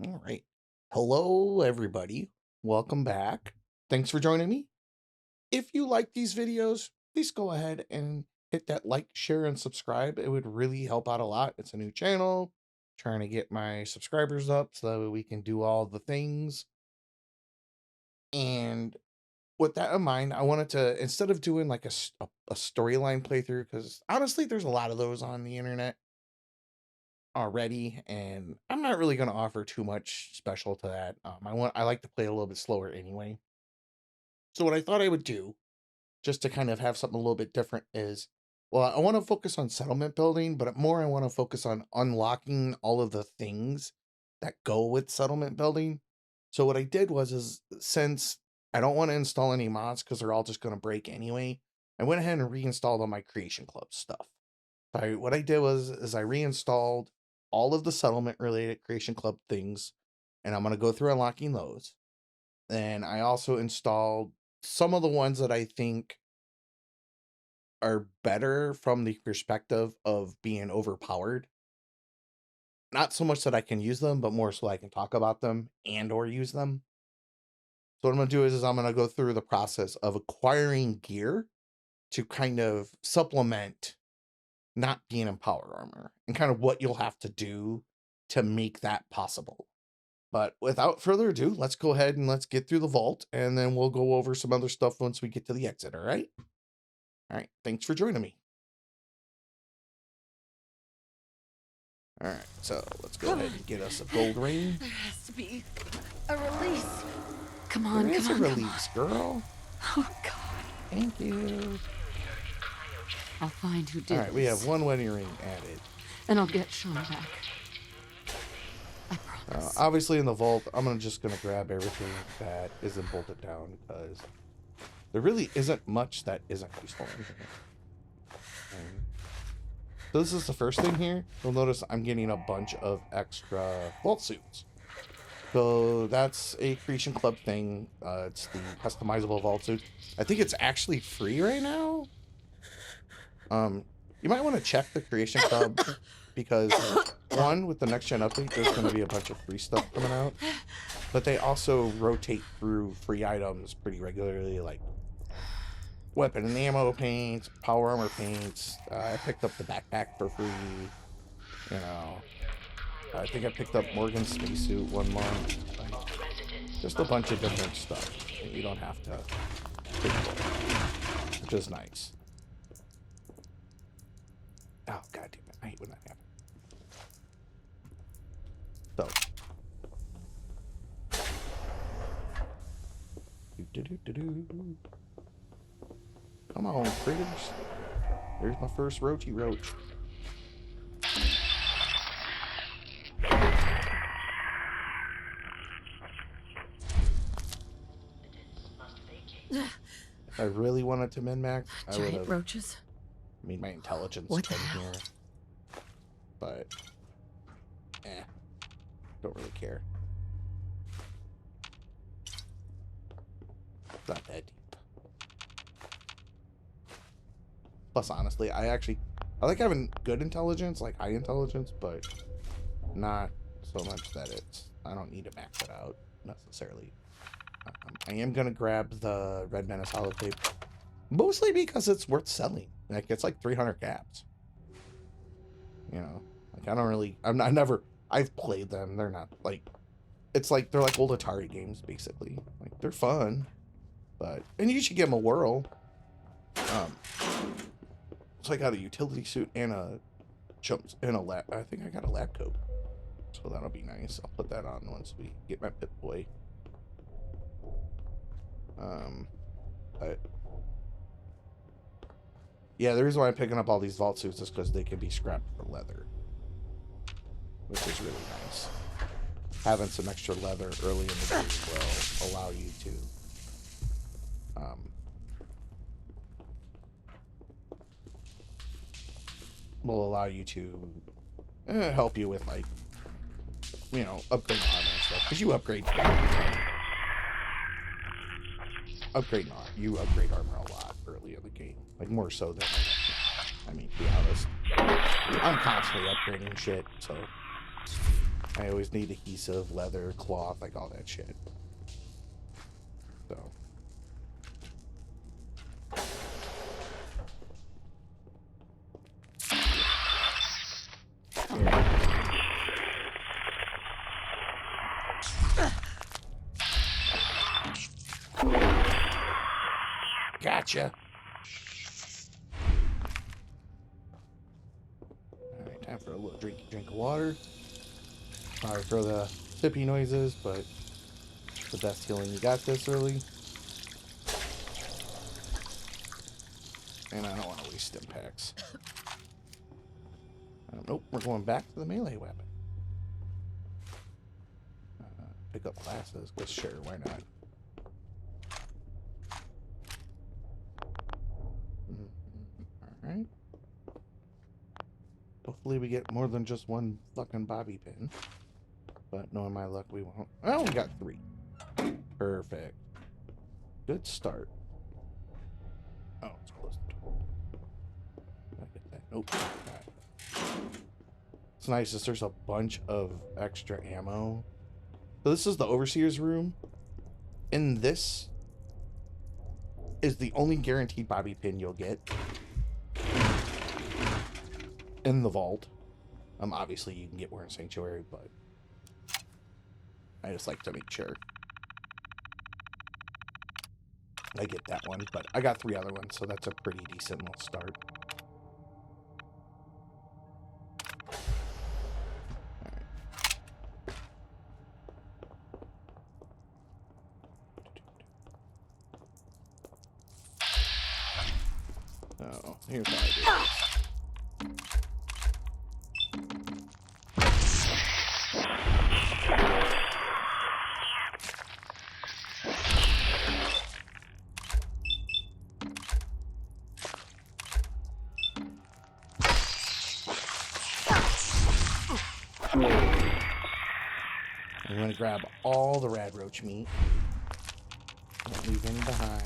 All right. Hello, everybody. Welcome back. Thanks for joining me. If you like these videos, please go ahead and hit that like, share, and subscribe. It would really help out a lot. It's a new channel, trying to get my subscribers up so that we can do all the things. And with that in mind, I wanted to, instead of doing like a storyline playthrough, because honestly, there's a lot of those on the internet already, and I'm not really going to offer too much special to that. I like to play a little bit slower anyway. So what I thought I would do, just to kind of have something a little bit different, is, well, I want to focus on settlement building, but more I want to focus on unlocking all of the things that go with settlement building. So what I did was, is since I don't want to install any mods because they're all just going to break anyway, I went ahead and reinstalled all my Creation Club stuff. What I did was, is I reinstalled all of the settlement related Creation Club things, and I'm going to go through unlocking those. And I also installed some of the ones that I think are better from the perspective of being overpowered. Not so much that I can use them, but more so I can talk about them and or use them. So what I'm going to do is I'm going to go through the process of acquiring gear to kind of supplement not being in power armor, and kind of what you'll have to do to make that possible. But without further ado, let's go ahead and let's get through the vault, and then we'll go over some other stuff once we get to the exit, all right? All right, thanks for joining me. All right, so let's go ahead and get us a gold ring. There has to be a release. Come on, There is come on, a release, girl. Oh, God. Thank you. I'll find who did All right, we this, have one wedding ring added. and I'll get Sean back. I promise. Obviously, in the vault, I'm just gonna grab everything that isn't bolted down because there really isn't much that isn't useful in here. So this is the first thing here. You'll notice I'm getting a bunch of extra vault suits. So that's a Creation Club thing. It's the customizable vault suit. I think it's actually free right now. You might want to check the Creation Club because one, with the next gen update, there's going to be a bunch of free stuff coming out, but they also rotate through free items pretty regularly, like weapon and ammo paints, power armor paints. I picked up the backpack for free. You know, I think I picked up Morgan's spacesuit one month. Like, just a bunch of different stuff that you don't have to pay for, which is nice. Oh, god damn it. I hate when that happens. So. Come on, critters. There's my first roachy roach. If I really wanted to min-max, I would have roaches. made my intelligence What the 10 hell? here. But, don't really care. It's not that deep. Plus, honestly, I like having good intelligence, like high intelligence, but not so much that I don't need to max it out necessarily. I am gonna grab the red menace holotape, mostly because it's worth selling. Like, it's like 300 caps. You know, like I don't really, I've played them. They're not like, they're like old Atari games basically. Like, they're fun, and you should give them a whirl. So I got a utility suit and a lab. I think I got a lab coat, so that'll be nice. I'll put that on once we get my Pip-Boy. But yeah, the reason why I'm picking up all these vault suits is because they can be scrapped for leather, which is really nice. Having some extra leather early in the game will allow you to help you with, like, you know, upgrade armor and stuff, because you upgrade armor a lot early in the game, like more so than, I mean, to be honest, I'm constantly upgrading shit, so I always need adhesive, leather, cloth, like all that shit. So. Gotcha. Alright, time for a little drink of water. Sorry for the sippy noises, but the best healing you got this early. And I don't want to waste stim packs. Nope, we're going back to the melee weapon. Pick up classes, because sure, why not? Alright. Hopefully we get more than just one fucking bobby pin. But knowing my luck, we won't. Oh, we got 3. Perfect. Good start. Oh, it's close. I get that. Nope. It's nice that there's a bunch of extra ammo. So this is the Overseer's room. And this is the only guaranteed bobby pin you'll get in the vault. Obviously you can get more in Sanctuary, but I just like to make sure I get that one. But I got 3 other ones, so that's a pretty decent little start. So here's how I do this. I'm going to grab all the rad roach meat. Don't leave any behind.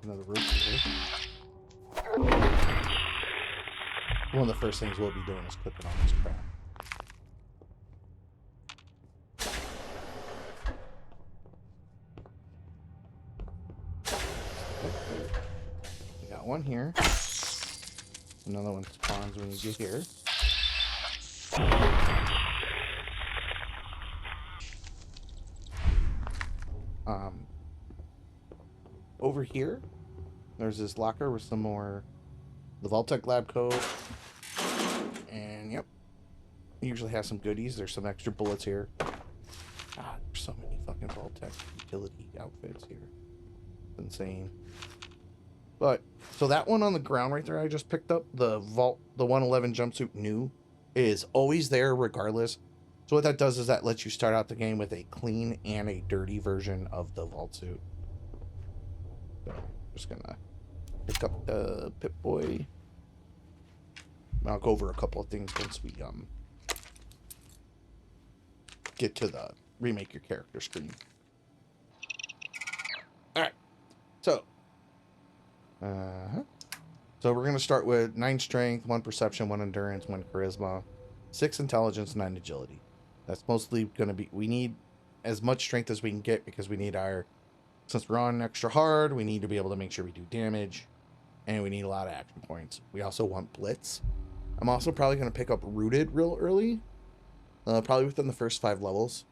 Another roach here. One of the first things we'll be doing is cooking all this crap. We got one here. Another one spawns when you get here. Over here, there's this locker with some more the Vault-Tec lab coat. And yep, it usually has some goodies. There's some extra bullets here. God, there's so many fucking Vault-Tec utility outfits here. It's insane. But so that one on the ground right there I just picked up, the 111 jumpsuit new, is always there regardless. So what that does is that lets you start out the game with a clean and a dirty version of the vault suit. So I'm just gonna pick up the Pip-Boy. I'll go over a couple of things once we get to the remake your character screen. Alright. So we're gonna start with 9 strength, 1 perception, 1 endurance, 1 charisma, 6 intelligence, 9 agility. That's mostly gonna be, we need as much strength as we can get because we need our, since we're on extra hard, we need to be able to make sure we do damage, and we need a lot of action points. We also want blitz. I'm also probably gonna pick up rooted real early, probably within the first 5 levels.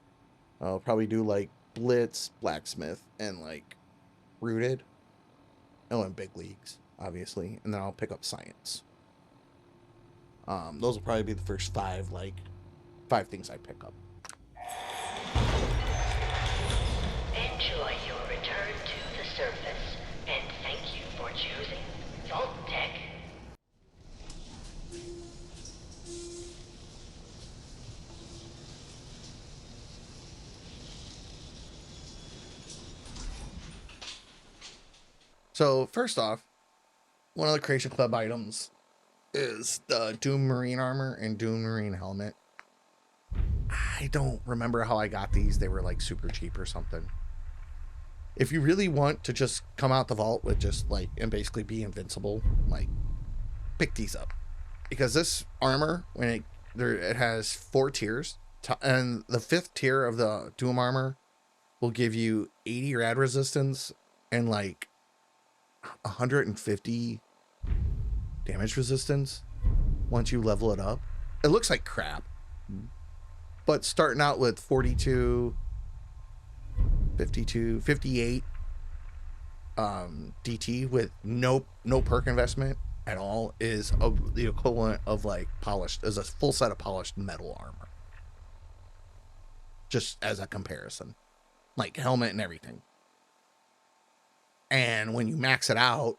I'll probably do like blitz, blacksmith, and like rooted. Oh, and big leagues, obviously, and then I'll pick up science. Those will probably be the first 5 things I pick up. Enjoy your return to the surface, and thank you for choosing Vault-Tec. So first off, one of the Creation Club items is the Doom Marine armor and Doom Marine helmet. I don't remember how I got these. They were like super cheap or something. If you really want to just come out the vault with just like, and basically be invincible, like pick these up because this armor, it has 4 tiers, and the 5th tier of the Doom armor will give you 80 rad resistance and like 150 damage resistance once you level it up. It looks like crap, but starting out with 42, 52, 58 DT with no perk investment at all is the equivalent of like polished, as a full set of polished metal armor. Just as a comparison, like helmet and everything. And when you max it out,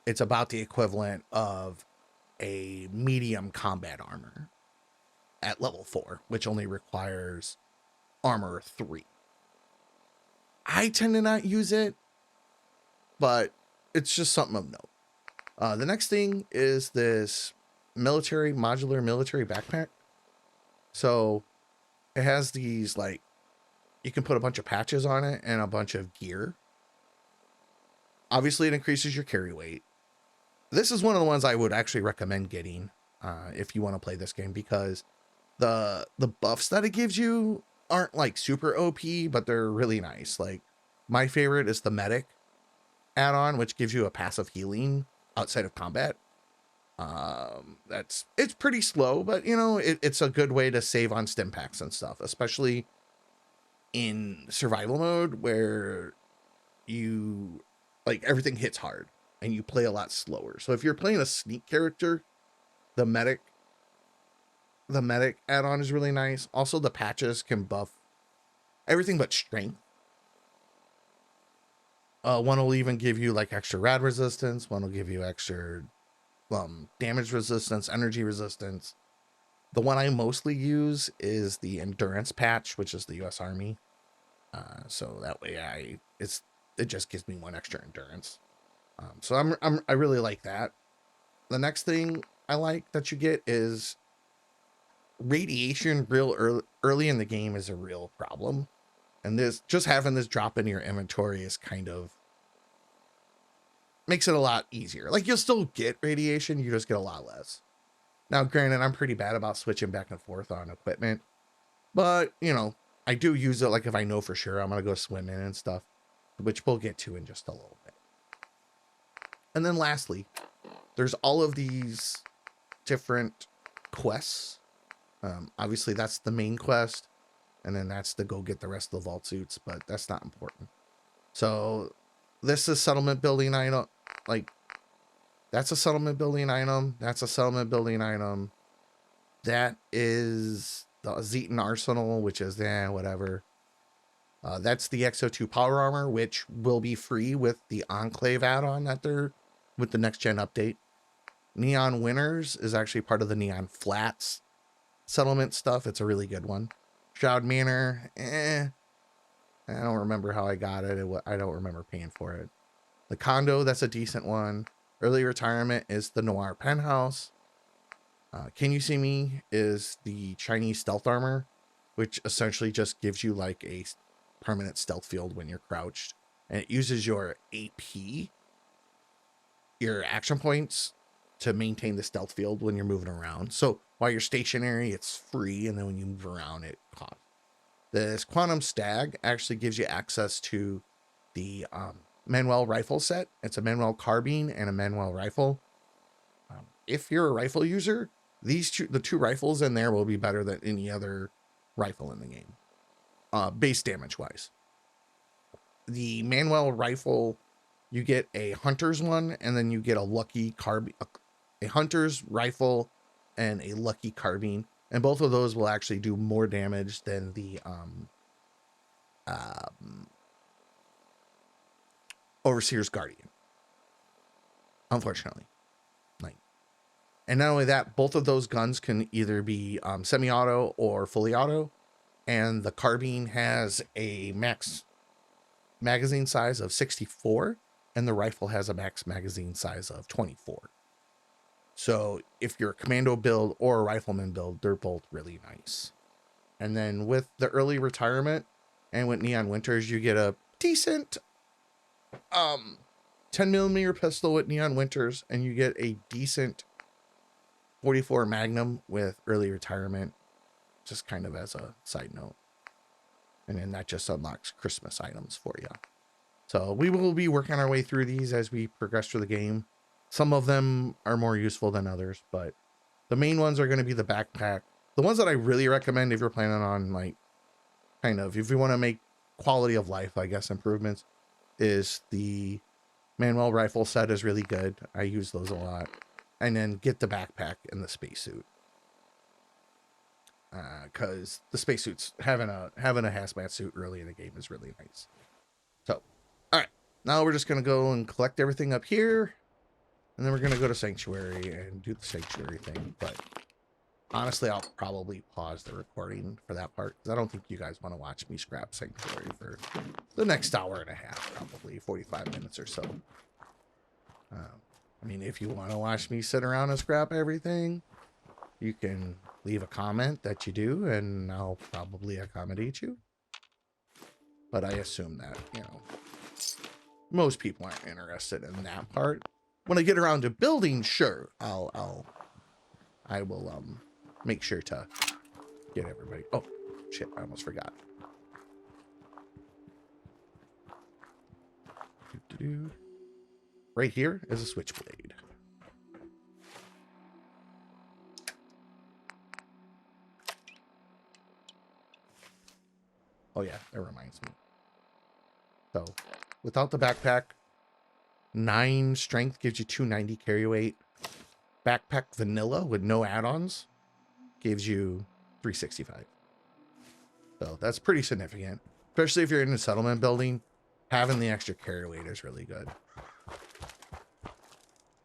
it's about the equivalent of a medium combat armor at level 4, which only requires armor 3. I tend to not use it, but it's just something of note. The next thing is this modular military backpack. So it has these, like, you can put a bunch of patches on it and a bunch of gear. Obviously, it increases your carry weight. This is one of the ones I would actually recommend getting if you want to play this game, because the buffs that it gives you aren't like super OP, but they're really nice. Like, my favorite is the medic add-on, which gives you a passive healing outside of combat. It's pretty slow, but you know, it's a good way to save on stim packs and stuff, especially in survival mode where you like everything hits hard and you play a lot slower. So if you're playing a sneak character, the medic add-on is really nice. Also, the patches can buff everything but strength. One will even give you like extra rad resistance. One will give you extra damage resistance, energy resistance. The one I mostly use is the endurance patch, which is the US Army. So that way it just gives me 1 extra endurance. So I really like that. The next thing I like that you get is radiation. Early in the game is a real problem. And this, just having this drop into your inventory is kind of makes it a lot easier. Like, you'll still get radiation, you just get a lot less. Now, granted, I'm pretty bad about switching back and forth on equipment, but you know, I do use it like if I know for sure I'm gonna go swimming and stuff, which we'll get to in just a little bit. And then lastly, there's all of these different quests. Obviously that's the main quest, and then that's to go get the rest of the vault suits, but that's not important. So this is settlement building item. Like, that's a settlement building item. That's a settlement building item. That is the Zetan Arsenal, which is whatever. That's the XO2 power armor, which will be free with the Enclave add-on with the next gen update. Neon Winters is actually part of the Neon Flats settlement stuff. It's a really good one. Shroud Manor, I don't remember how I got it. I don't remember paying for it. The Condo, that's a decent one. Early Retirement is the Noir Penthouse. Can You See Me is the Chinese stealth armor, which essentially just gives you like a permanent stealth field when you're crouched. And it uses your AP, your action points, to maintain the stealth field when you're moving around. So while you're stationary, it's free, and then when you move around, it costs. This Quantum Stag actually gives you access to the Manuel rifle set. It's a Manuel carbine and a Manuel rifle. If you're a rifle user, the 2 rifles in there will be better than any other rifle in the game, base damage wise. The Manuel rifle, you get a hunter's one, and then you get a lucky carbine, a hunter's rifle and a lucky carbine, and both of those will actually do more damage than the Overseer's Guardian, unfortunately. And not only that, both of those guns can either be semi-auto or fully auto, and the carbine has a max magazine size of 64, and the rifle has a max magazine size of 24. So if you're a commando build or a rifleman build, they're both really nice. And then with the Early Retirement and with Neon Winters, you get a decent 10mm pistol with Neon Winters, and you get a decent 44 Magnum with early retirement, just kind of as a side note. And then that just unlocks Christmas items for you. So we will be working our way through these as we progress through the game. Some of them are more useful than others, but the main ones are going to be the backpack. The ones that I really recommend if you're planning on, like, kind of, if you want to make quality of life, I guess, improvements, is the Manuel rifle set is really good. I use those a lot. And then get the backpack and the spacesuit. Because the spacesuits, having a hazmat suit early in the game is really nice. So, all right. Now we're just going to go and collect everything up here. And then we're going to go to Sanctuary and do the Sanctuary thing. But honestly, I'll probably pause the recording for that part, because I don't think you guys want to watch me scrap Sanctuary for the next hour and a half, probably 45 minutes or so. I mean, if you want to watch me sit around and scrap everything, you can leave a comment that you do, and I'll probably accommodate you. But I assume that, you know, most people aren't interested in that part. When I get around to building, sure, I will make sure to get everybody. Oh shit, I almost forgot. Right here is a switchblade. Oh yeah, that reminds me. So, without the backpack, 9 strength gives you 290 carry weight. Backpack vanilla with no add-ons gives you 365. So that's pretty significant, especially if you're in a settlement building. Having the extra carry weight is really good,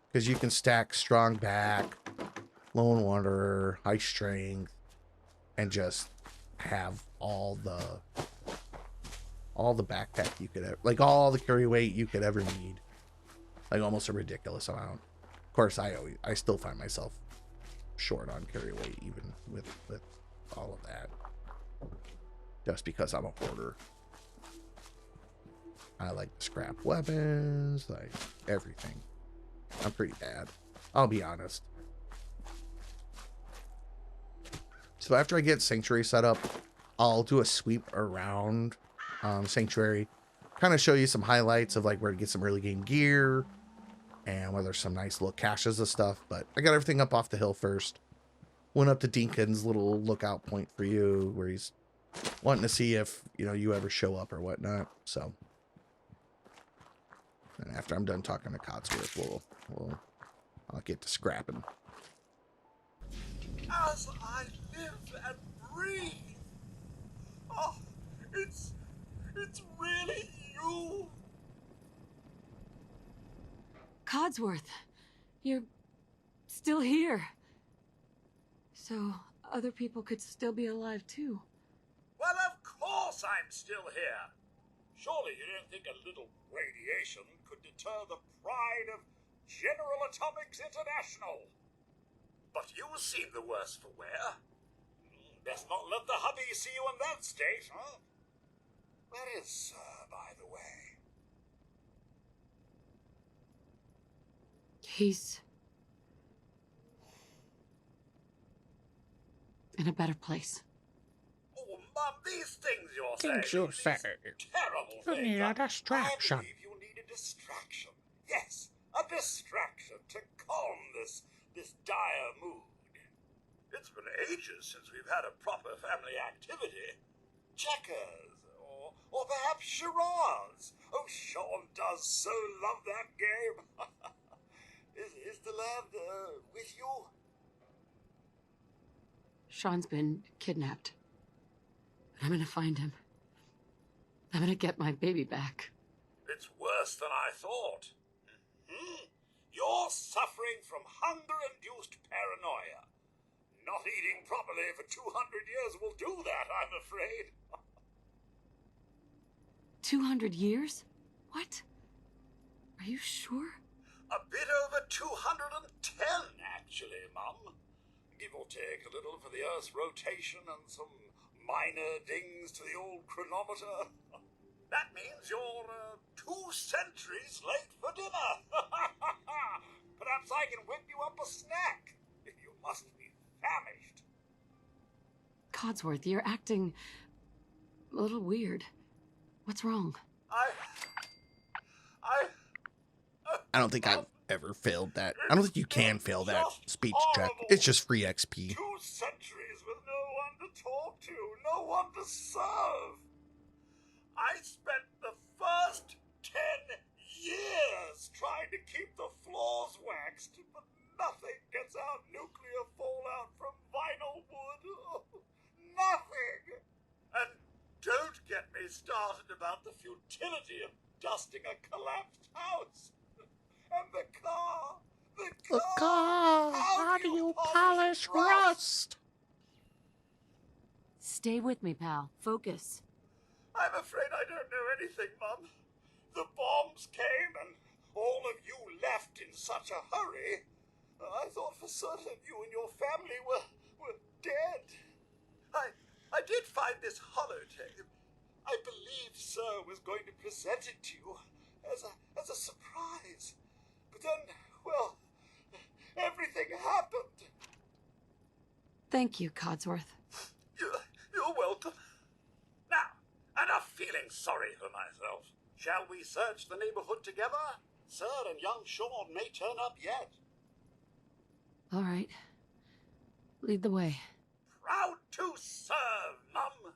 because you can stack strong back, lone wanderer, high strength, and just have all the backpack you could ever, like all the carry weight you could ever need, like almost a ridiculous amount. Of course, I still find myself short on carry weight even with all of that, just because I'm a hoarder. I like to scrap weapons, like everything. I'm pretty bad, I'll be honest. So after I get Sanctuary set up, I'll do a sweep around Sanctuary, kind of show you some highlights of like where to get some early game gear and where there's some nice little caches of stuff. But I got everything up off the hill first. Went up to Dinkin's little lookout point for you, where he's wanting to see if, you know, you ever show up or whatnot. So, and after I'm done talking to Codsworth, I'll get to scrapping. As I live and breathe. Oh, it's really you. Codsworth, you're still here. So other people could still be alive too. Well, of course I'm still here. Surely you don't think a little radiation could deter the pride of General Atomics International? But you seem the worse for wear. Best not let the hubby see you in that state, huh? Where is Sir, by the way? He's in a better place. Oh, Mum, these things you're Things saying. you say. Terrible You things. need a distraction. I believe you need a distraction. Yes, a distraction to calm this dire mood. It's been ages since we've had a proper family activity. Checkers, or perhaps charades. Oh, Sean does so love that game. Is the lad with you? Sean's been kidnapped. I'm gonna find him. I'm gonna get my baby back. It's worse than I thought. You're suffering from hunger-induced paranoia. Not eating properly for 200 years will do that, I'm afraid. 200 years? What? Are you sure? A bit over 210, actually, Mum. Give or take a little for the Earth's rotation and some minor dings to the old chronometer. That means you're 2 centuries late for dinner. Perhaps I can whip you up a snack. You Codsworth, you're acting a little weird. What's wrong? I don't think I've ever failed that. I don't think you can fail that speech check. It's just free XP. 2 centuries with no one to talk to, no one to serve. I spent the first 10 years trying to keep the floors waxed, but nothing gets out nuclear fallout from vinyl wood. Nothing. And don't get me started about the futility of dusting a collapsed house. And the car. The car. How do you polish rust? Stay with me, pal. Focus. I'm afraid I don't know anything, Mum. The bombs came and all of you left in such a hurry. I thought for certain you and your family were dead. I did find this holotape. I believed Sir was going to present it to you as a surprise. But then, well, everything happened. Thank you, Codsworth. You're welcome. Now, enough feeling sorry for myself. Shall we search the neighborhood together? Sir and young Sean may turn up yet. All right. Lead the way. Proud to serve, Mum.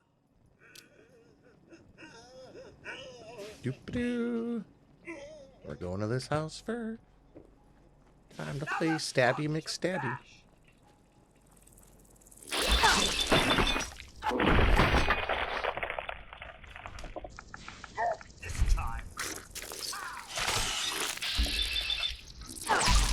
Doop-a-doo. We're going to this house first. Time to play Stabby McStabby. Not this time. Nothing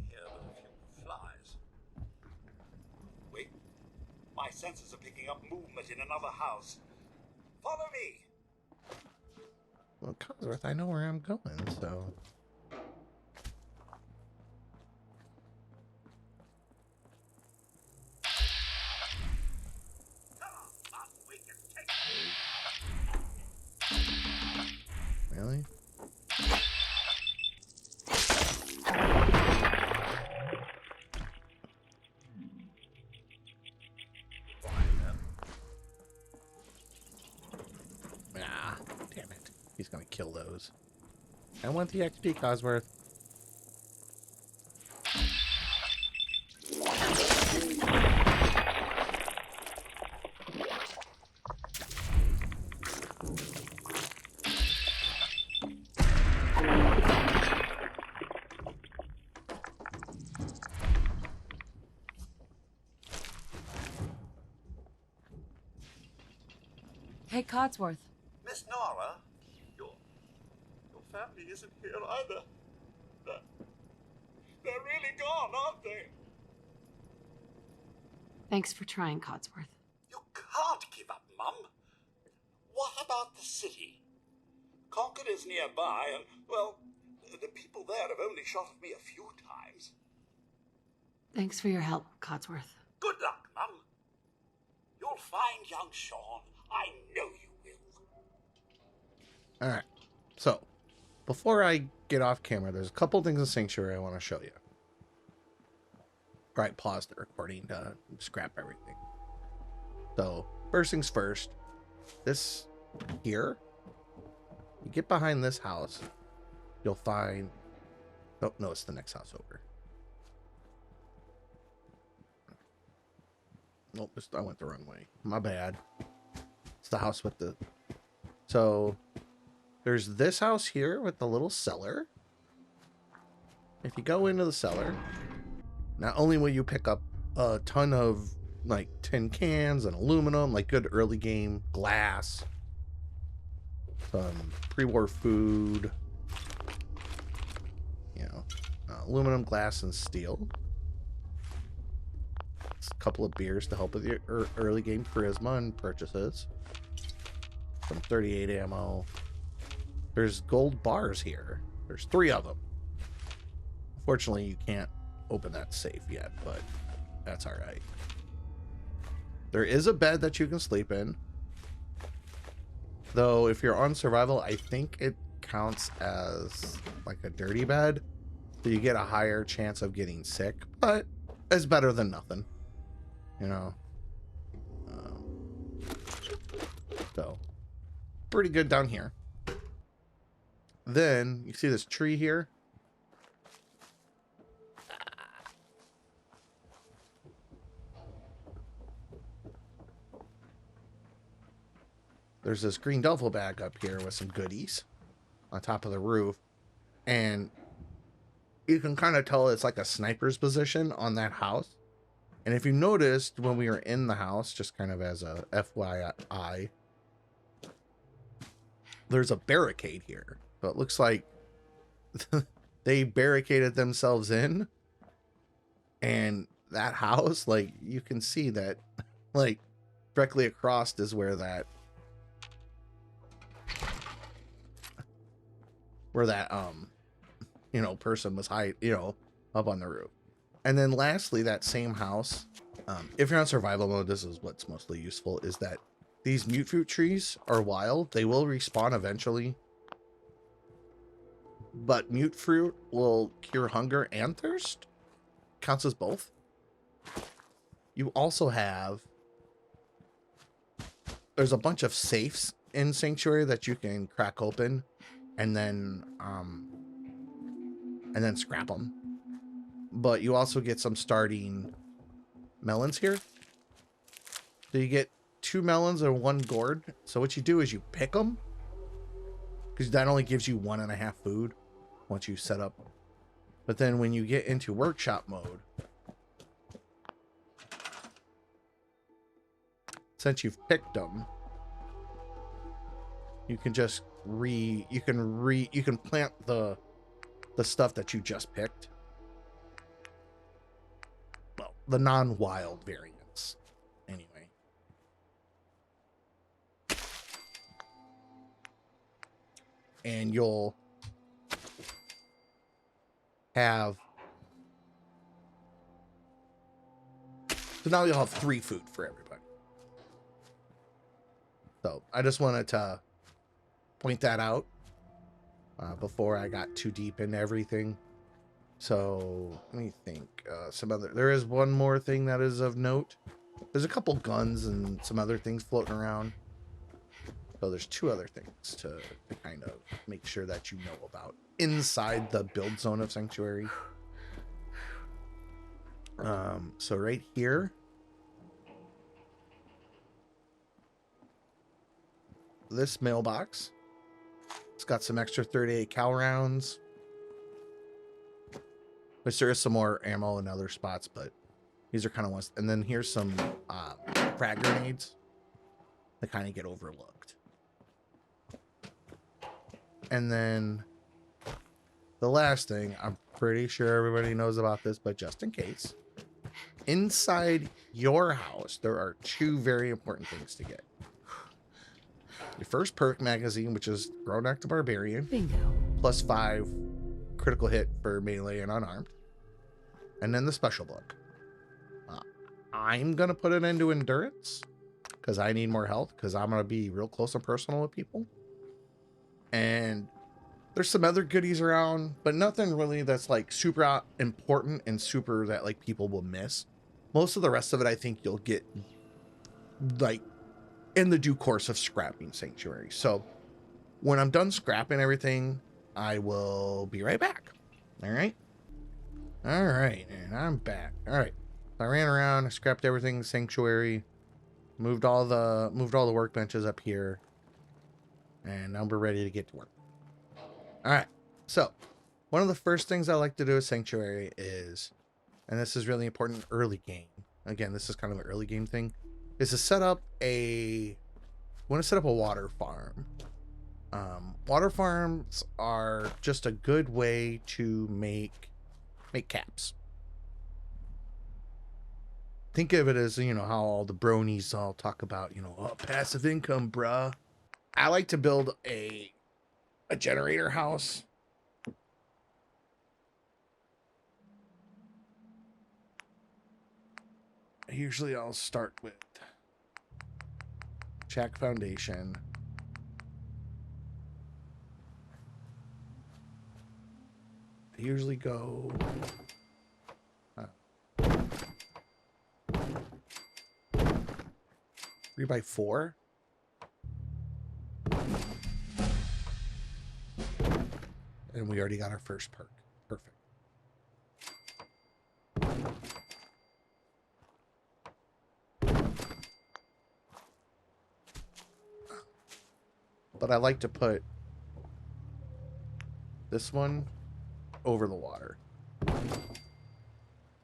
here but a few flies. Wait. My senses are picking up movement in another house. Follow me. Well, Codsworth, I know where I'm going, so... Come on, Mum, we can take it. Really? Ah, damn it. He's gonna kill those. I want the XP, Codsworth. Hey, Codsworth. Miss Nora, your family isn't here either. They're really gone, aren't they? Thanks for trying, Codsworth. You can't give up, Mum. What about the city? Concord is nearby, and, well, the people there have only shot at me a few times. Thanks for your help, Codsworth. Good luck, Mum. You'll find young Sean. I know you will. Alright. So, before I get off camera, there's a couple things in Sanctuary I want to show you. Right, pause the recording to scrap everything. So, first things first. This here, you get behind this house, you'll find... Oh, no, it's the next house over. Nope, I went the wrong way. My bad. It's the house with the... So, there's this house here with the little cellar. If you go into the cellar, not only will you pick up a ton of, like, tin cans and aluminum, like good early game glass, some pre-war food, you know, aluminum, glass, and steel. A couple of beers to help with your early game charisma and purchases. Some 38 ammo. There's gold bars here. There's 3 of them. Unfortunately, you can't open that safe yet, but that's all right. There is a bed that you can sleep in. Though, if you're on survival, I think it counts as like a dirty bed, so you get a higher chance of getting sick, but it's better than nothing, you know. So pretty good down here. Then you see this tree here. There's this green duffel bag up here with some goodies on top of the roof. And you can kind of tell it's like a sniper's position on that house. And if you noticed when we were in the house, just kind of as a FYI, there's a barricade here. So it looks like they barricaded themselves in. And that house, like, you can see that, like, directly across is where that you know, person was up on the roof. And then lastly, that same house, if you're on survival mode, this is what's mostly useful, is that these mute fruit trees are wild. They will respawn eventually, but mute fruit will cure hunger and thirst. Counts as both. You also have, there's a bunch of safes in Sanctuary that you can crack open and then scrap them. But you also get some starting melons here. So you get 2 melons or 1 gourd. So what you do is you pick them, because that only gives you 1.5 food once you set up. But then when you get into workshop mode, since you've picked them, you can just you can plant the stuff that you just picked. Well, the non-wild variants, anyway. And you'll have, so now you'll have 3 food for everybody. So I just wanted to point that out before I got too deep into everything. So let me think. There is one more thing that is of note. There's a couple guns and some other things floating around. So there's 2 other things to kind of make sure that you know about inside the build zone of Sanctuary. So right here, this mailbox, it's got some extra 38 cal rounds, which there is some more ammo in other spots, but these are kind of ones. And then here's some frag grenades that kind of get overlooked. And then the last thing, I'm pretty sure everybody knows about this, but just in case, inside your house, there are 2 very important things to get. Your first perk magazine, which is Grognak the Barbarian. Bingo. Plus 5 critical hit for melee and unarmed. And then the special book. I'm going to put it into endurance because I need more health, because I'm going to be real close and personal with people. And there's some other goodies around, but nothing really that's like super important and super that like people will miss. Most of the rest of it, I think you'll get like in the due course of scrapping Sanctuary. So when I'm done scrapping everything, I will be right back. All right. And I'm back. All right. I ran around, I scrapped everything in Sanctuary, moved all the workbenches up here, and now we're ready to get to work. All right. So one of the first things I like to do with Sanctuary is, and this is really important early game. Again, this is kind of an early game thing, is to set up a water farm. Water farms are just a good way to make caps. Think of it as, you know, how all the bronies all talk about, you know, oh, passive income, bruh. I like to build a generator house. Usually I'll start with Shack Foundation. usually go 3x4. And we already got our first perk. Perfect. But I like to put this one over the water,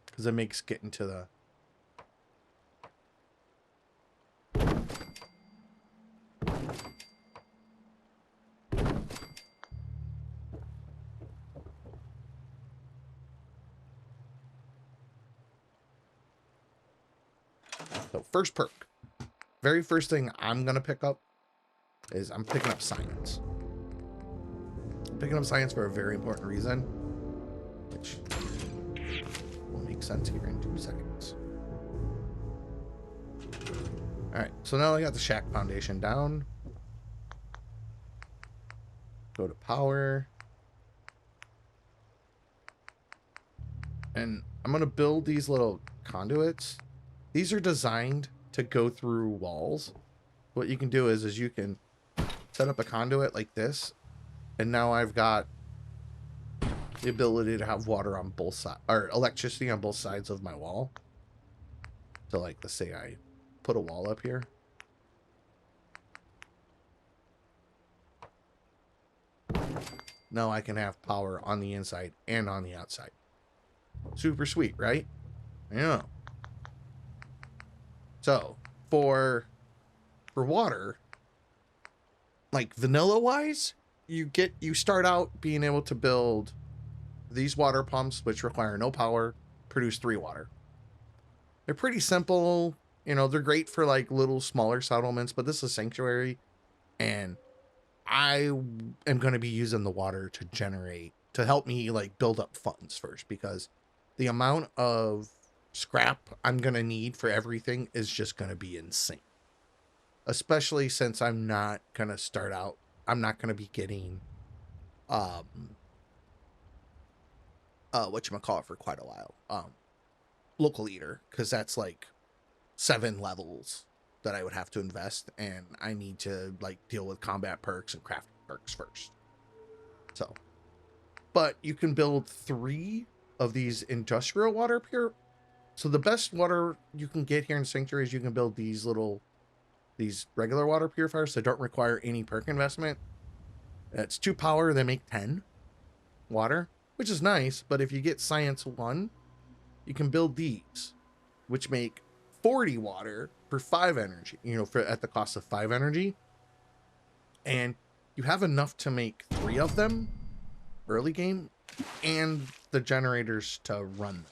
because it makes getting to the so first perk. Very first thing I'm gonna pick up is I'm picking up science. I'm picking up science for a very important reason, which will make sense here in 2 seconds. Alright, so now I got the shack foundation down. Go to power. And I'm going to build these little conduits. These are designed to go through walls. What you can do is you can set up a conduit like this, and now I've got the ability to have water on both sides, or electricity on both sides of my wall. So like, let's say I put a wall up here. Now I can have power on the inside and on the outside. Super sweet, right? Yeah. So for water, like vanilla wise, you start out being able to build these water pumps, which require no power, produce 3 water. They're pretty simple, you know, they're great for like little smaller settlements, but this is sanctuary, and I am going to be using the water to help me like build up funds first, because the amount of scrap I'm going to need for everything is just going to be insane. Especially since I'm not going to start out, I'm not going to be getting whatchamacallit for quite a while. Local eater, because that's like 7 levels that I would have to invest, and I need to like deal with combat perks and crafting perks first. So, but you can build 3 of these industrial water pure. So the best water you can get here in Sanctuary is you can build these regular water purifiers that don't require any perk investment. It's 2 power, they make 10 water, which is nice. But if you get Science 1, you can build these, which make 40 water for 5 energy, you know, at the cost of 5 energy. And you have enough to make 3 of them early game, and the generators to run them.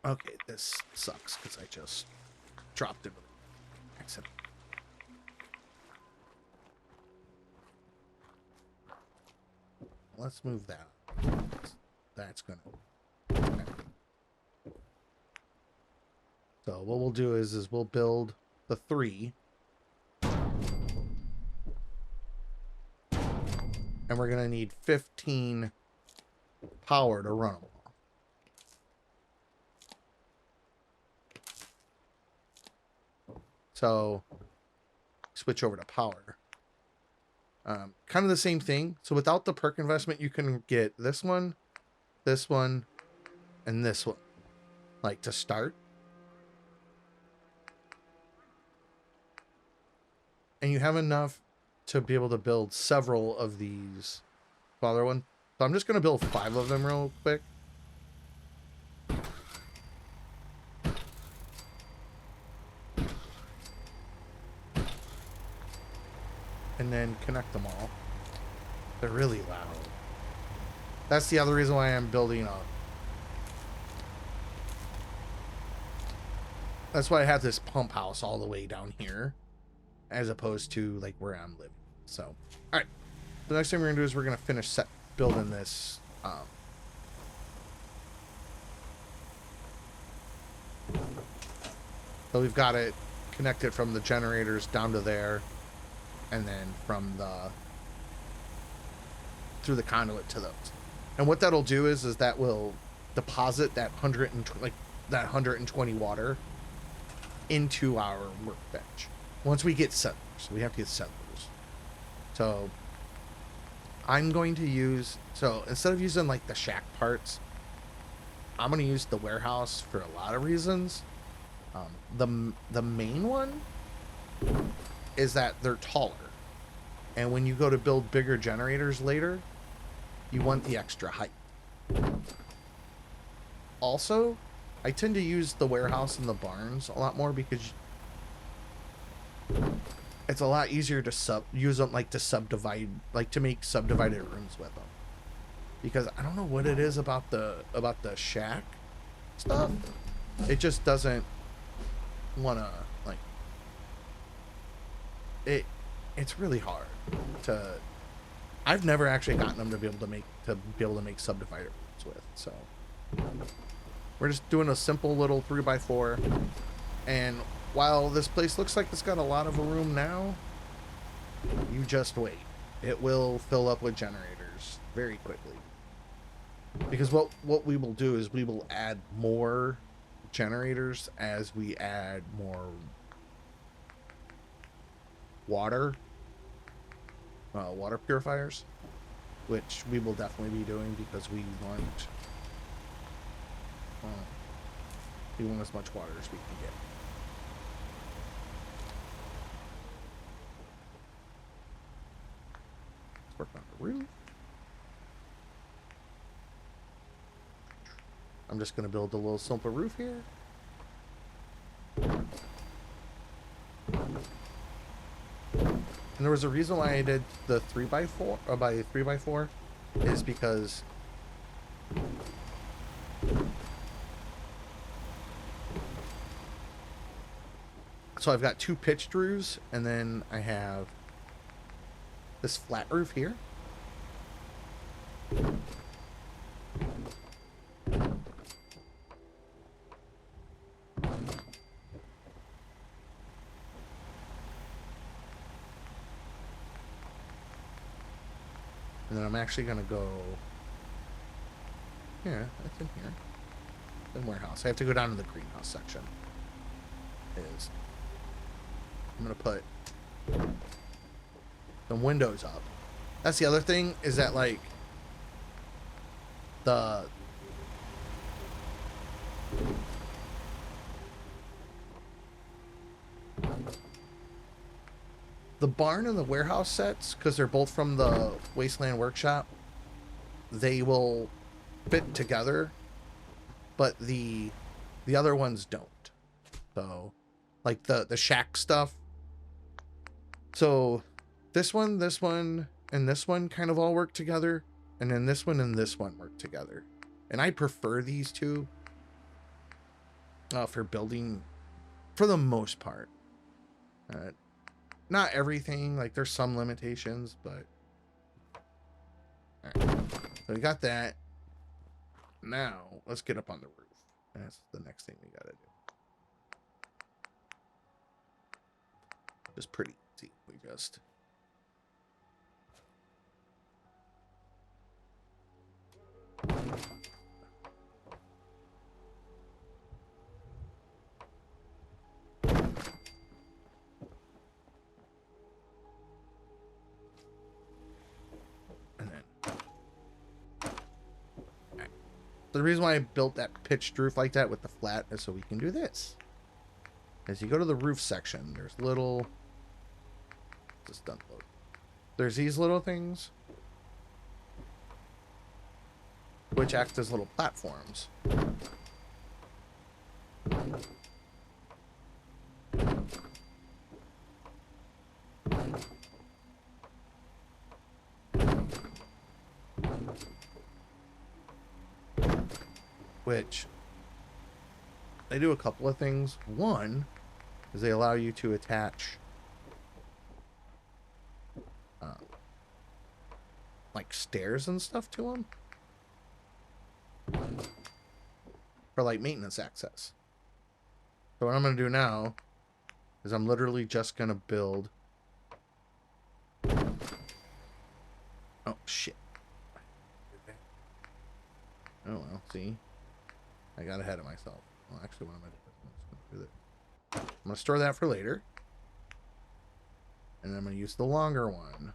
Okay, this sucks because I just dropped it with accident. Let's move that. That's gonna. Okay. So what we'll do is we'll build the 3. And we're going to need 15 power to run them all. So, switch over to power. Kind of the same thing. So without the perk investment, you can get this one, and this one. Like, to start. And you have enough to be able to build several of these smaller ones. So I'm just going to build 5 of them real quick. And then connect them all. They're really loud. That's the other reason why I'm building a... That's why I have this pump house all the way down here, as opposed to like where I'm living. So, all right. The next thing we're gonna do is we're gonna finish building this. So we've got it connected from the generators down to there, and then from the through the conduit to those. And what that'll do is that will deposit that 120 water into our workbench. Once we get settlers, we have to get settlers. So I'm going to use, so instead of using like the shack parts, I'm going to use the warehouse for a lot of reasons. The main one is that they're taller. And when you go to build bigger generators later, you want the extra height. Also, I tend to use the warehouse and the barns a lot more because it's a lot easier to use them, like to subdivide, like to make subdivided rooms with them. Because I don't know what it is about the shack stuff. It just doesn't wanna, like, it's really hard to, I've never actually gotten them to be able to make subdivided rooms with. So we're just doing a simple little 3x4, and while this place looks like it's got a lot of room now, you just wait. It will fill up with generators very quickly. Because what we will do is we will add more generators as we add more water purifiers, which we will definitely be doing because we want as much water as we can get. Let's work on the roof. I'm just going to build a little simple roof here. And there was a reason why I did the 3x4 or by 3x4 is because so I've got two pitched roofs, and then I have this flat roof here. And then I'm actually going to go... Yeah, it's in here. In warehouse. I have to go down to the greenhouse section. Is I'm going to put some windows up. That's the other thing, is that, like, the barn and the warehouse sets, because they're both from the Wasteland Workshop, they will fit together, but the other ones don't. So, like the shack stuff. So this one, and this one kind of all work together, and then this one and this one work together. And I prefer these two for building, for the most part. Not everything, like there's some limitations, but all right. So we got that. Now let's get up on the roof. That's the next thing we gotta do. Just pretty easy. We just the reason why I built that pitched roof like that with the flat is so we can do this. As you go to the roof section, there's little... Just unload. There's these little things, which act as little platforms. Which they do a couple of things. One is they allow you to attach like stairs and stuff to them for like maintenance access. So what I'm going to do now is I'm literally just going to build... Oh shit. Oh, well, see? I got ahead of myself. Well, actually, what am I doing? I'm going to store that for later. And I'm going to use the longer one.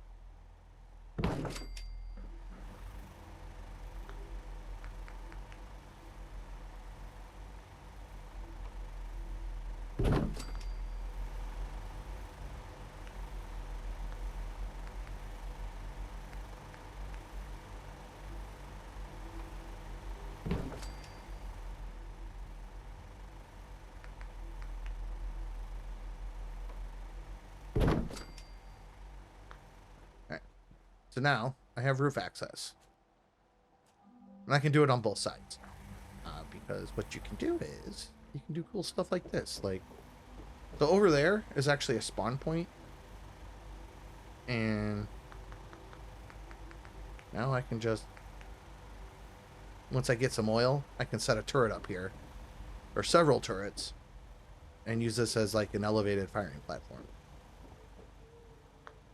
So now I have roof access. And I can do it on both sides. Because what you can do is you can do cool stuff like this. Like, so over there is actually a spawn point. And now I can just, once I get some oil, I can set a turret up here. Or several turrets. And use this as like an elevated firing platform.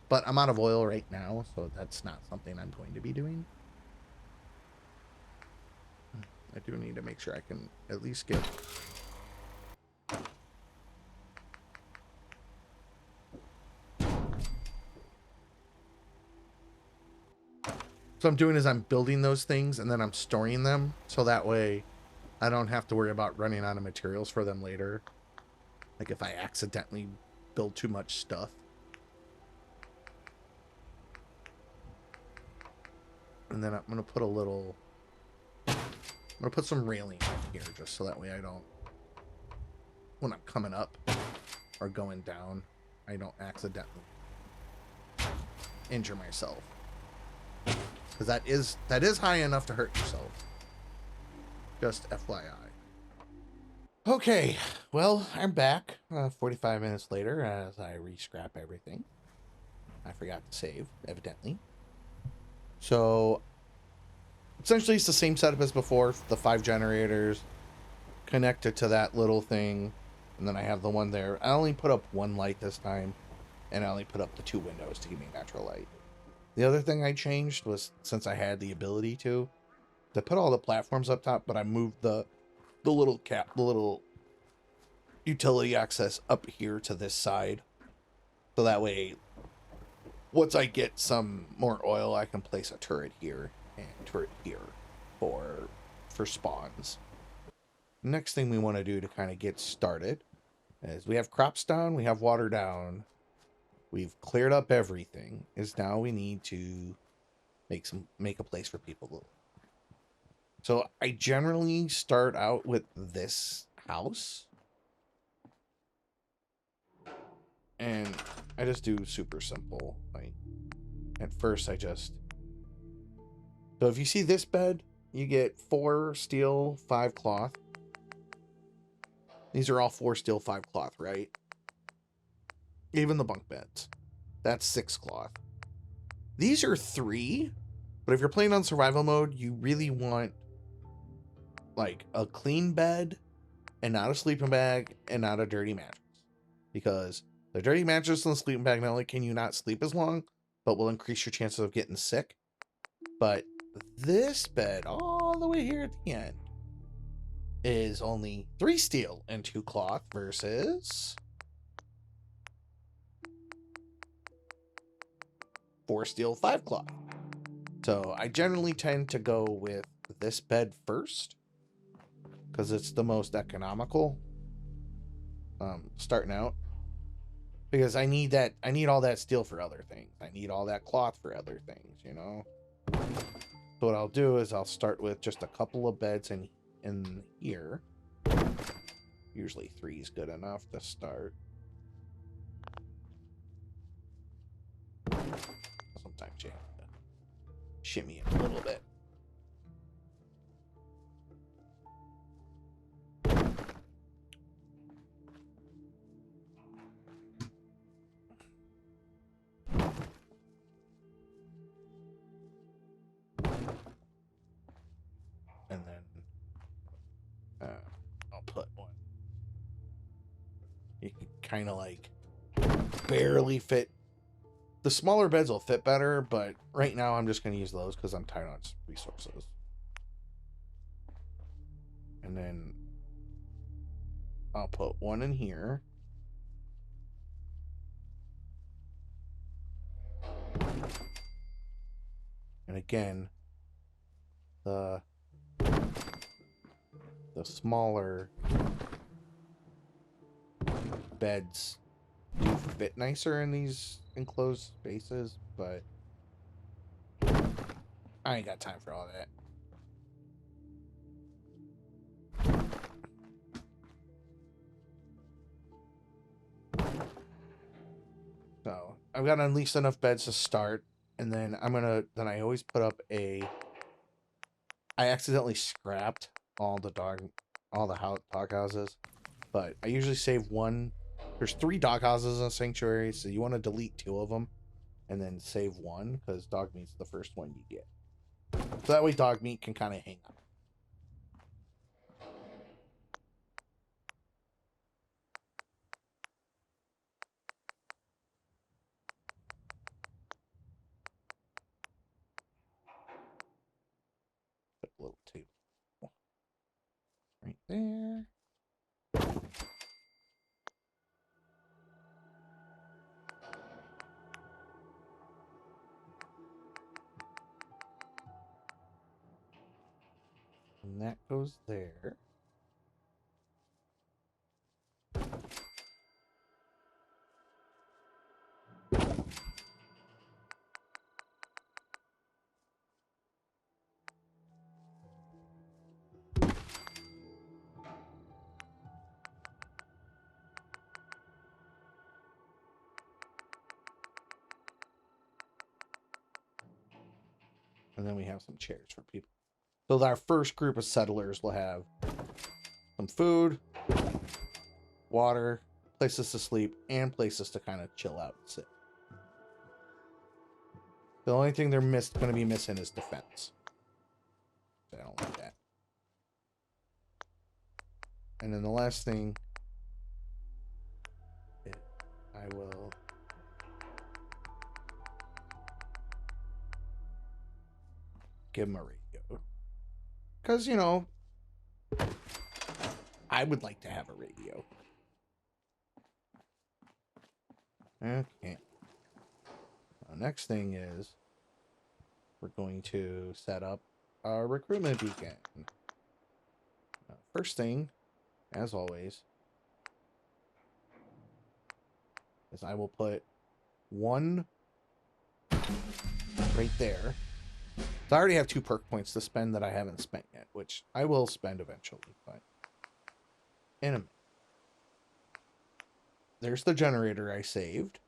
But I'm out of oil right now, so that's not something I'm going to be doing. I do need to make sure I can at least get... So I'm doing is I'm building those things and then I'm storing them. So that way I don't have to worry about running out of materials for them later. Like if I accidentally build too much stuff. And then I'm going to put a little... I'm going to put some railing here just so that way I don't... When I'm coming up or going down, I don't accidentally injure myself. Because that is high enough to hurt yourself. Just FYI. Okay, well, I'm back 45 minutes later as I re-scrap everything. I forgot to save, evidently. So, essentially it's the same setup as before. The 5 generators connected to that little thing. And then I have the one there. I only put up 1 light this time. And I only put up the 2 windows to give me natural light. The other thing I changed was, since I had the ability to put all the platforms up top, but I moved the little utility access up here to this side. So that way, once I get some more oil, I can place a turret here and turret here for spawns. Next thing we want to do to kind of get started is we have crops down, we have water down, we've cleared up everything. Is now we need to make a place for people to live. So I generally start out with this house. And I just do super simple. Like, at first I just... So if you see this bed, you get 4 steel, 5 cloth. These are all 4 steel, 5 cloth, right? Even the bunk beds. That's 6 cloth. These are 3, but if you're playing on survival mode, you really want like a clean bed and not a sleeping bag and not a dirty mattress. Because the dirty mattress and the sleeping bag, not only can you not sleep as long, but will increase your chances of getting sick. But this bed, all the way here at the end, is only 3 steel and 2 cloth versus 4 steel, 5 cloth. So I generally tend to go with this bed first, because it's the most economical starting out. Because I need all that steel for other things. I need all that cloth for other things, you know? So what I'll do is I'll start with just a couple of beds in here. Usually 3 is good enough to start. Sometimes you have to shimmy it a little bit. And then I'll put one. You can kind of like barely fit. The smaller beds will fit better, but right now I'm just going to use those because I'm tight on resources. And then I'll put one in here. And again, the smaller beds do fit nicer in these enclosed spaces, but I ain't got time for all that. So I've got at least enough beds to start, and then I always put up I accidentally scrapped all the dog houses, but I usually save one. There's 3 dog houses in a sanctuary, so you want to delete 2 of them and then save one, because dog meat's the first one you get. So that way dog meat can kind of hang out. Put a little table right there. And that goes there. And then we have some chairs for people. So our first group of settlers will have some food, water, places to sleep, and places to kind of chill out and sit. The only thing they're going to be missing is defense. I don't like that. And then the last thing, I will give them a radio. Because, you know, I would like to have a radio. Okay. Now, next thing is we're going to set up a recruitment beacon. First thing, as always, is I will put one right there. So I already have 2 perk points to spend that I haven't spent yet, which I will spend eventually, but in a minute. There's the generator I saved.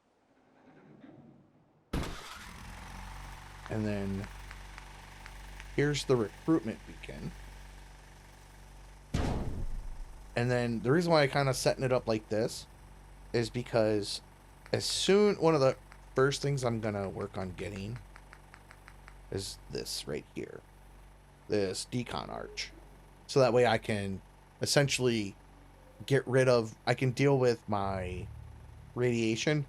And then here's the recruitment beacon. And then the reason why I kind of setting it up like this is because one of the first things I'm going to work on getting is this right here. This decon arch. So that way I can essentially I can deal with my radiation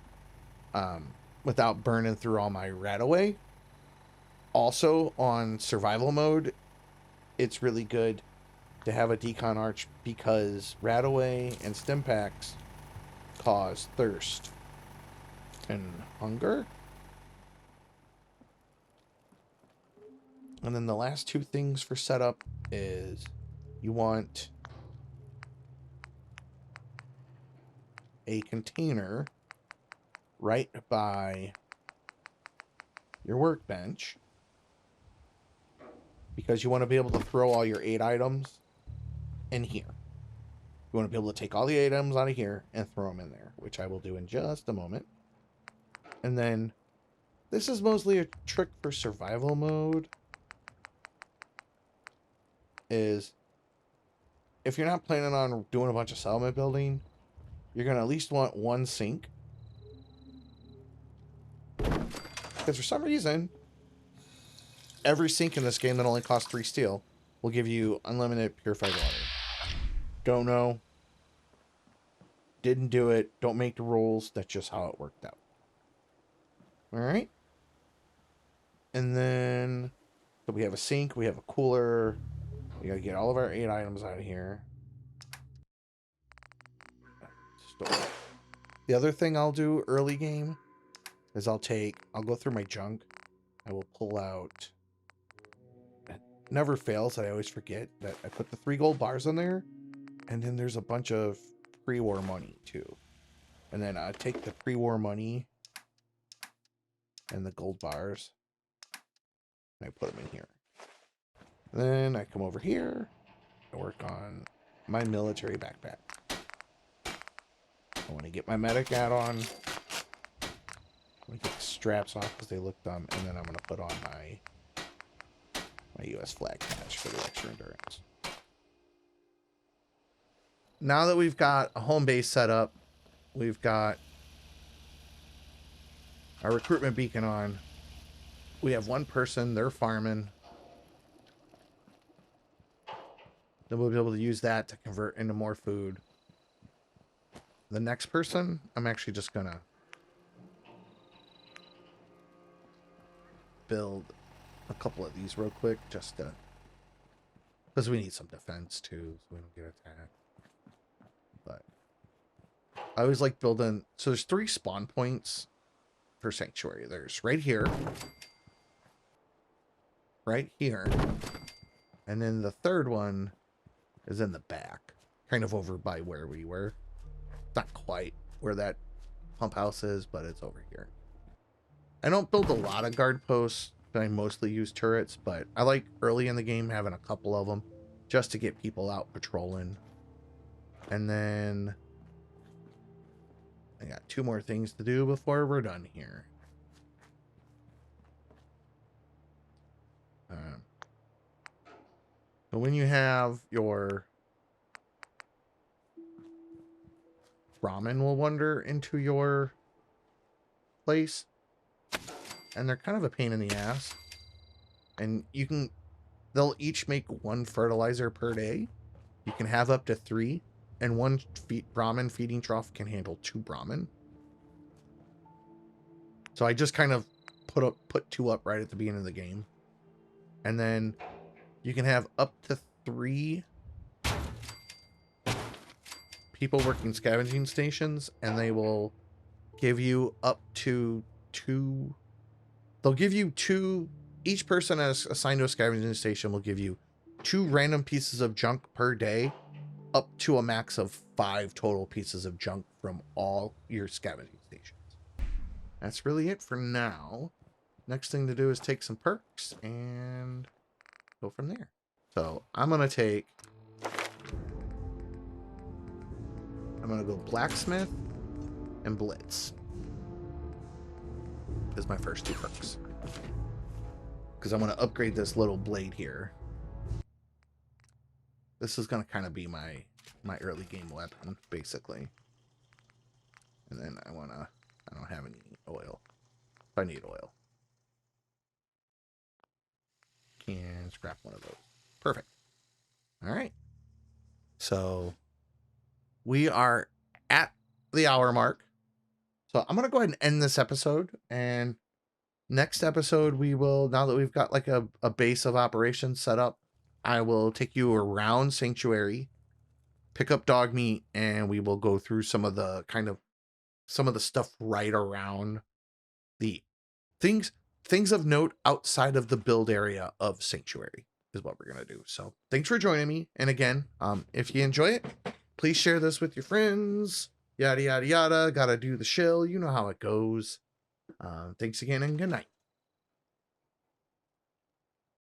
without burning through all my RadAway. Also, on survival mode, it's really good to have a decon arch because RadAway and stim packs cause thirst and hunger. And then the last 2 things for setup is you want a container right by your workbench, because you want to be able to throw all your 8 items in here. You want to be able to take all the items out of here and throw them in there, which I will do in just a moment. And then this is mostly a trick for survival mode, is if you're not planning on doing a bunch of settlement building, you're going to at least want 1 sink. Because for some reason, every sink in this game that only costs 3 steel will give you unlimited purified water. Don't know. Didn't do it. Don't make the rules. That's just how it worked out. Alright. And then, so we have a sink, we have a cooler, We gotta get all of our 8 items out of here. Store. The other thing I'll do early game is I'll go through my junk. I will pull out. It never fails that I always forget that I put the 3 gold bars on there, and then there's a bunch of pre-war money too. And then I take the pre-war money and the gold bars, and I put them in here. Then I come over here. I work on my military backpack. I want to get my medic add-on. I'm going to get the straps off because they look dumb. And then I'm going to put on my US flag patch for the extra endurance. Now that we've got a home base set up, we've got our recruitment beacon on. We have 1 person, they're farming. Then we'll be able to use that to convert into more food. The next person, I'm actually just gonna build a couple of these real quick, just to, because we need some defense too, so we don't get attacked. But I always like building. So there's 3 spawn points for Sanctuary. There's right here, and then the third one is in the back, kind of over by where we were. Not quite where that pump house is, but it's over here. I don't build a lot of guard posts, but I mostly use turrets, but I like early in the game having a couple of them just to get people out patrolling. And then I got 2 more things to do before we're done here. But when you have your Ramen will wander into your place, and they're kind of a pain in the ass, and they'll each make 1 fertilizer per day. You can have up to 3, and 1 Brahmin feeding trough can handle 2 Brahmin. So I just kind of put 2 up right at the beginning of the game, and then you can have up to 3 people working scavenging stations, and they will give you up to 2. They'll give you 2. Each person as assigned to a scavenging station will give you 2 random pieces of junk per day, up to a max of 5 total pieces of junk from all your scavenging stations. That's really it for now. Next thing to do is take some perks and go from there. So I'm going to go blacksmith and blitz as my first 2 perks, because I'm going to upgrade this little blade here. This is going to kind of be my early game weapon, basically. And then I don't have any oil. If I need oil, can scrap 1 of those. Perfect. All right. So we are at the hour mark. So I'm going to go ahead and end this episode. And next episode, we will, now that we've got like a base of operations set up, I will take you around Sanctuary, pick up dog meat, and we will go through some of the stuff right around the things of note outside of the build area of Sanctuary is what we're going to do. So thanks for joining me. And again, if you enjoy it, please share this with your friends, yada, yada, yada. Gotta do the shill. You know how it goes. Thanks again and good night.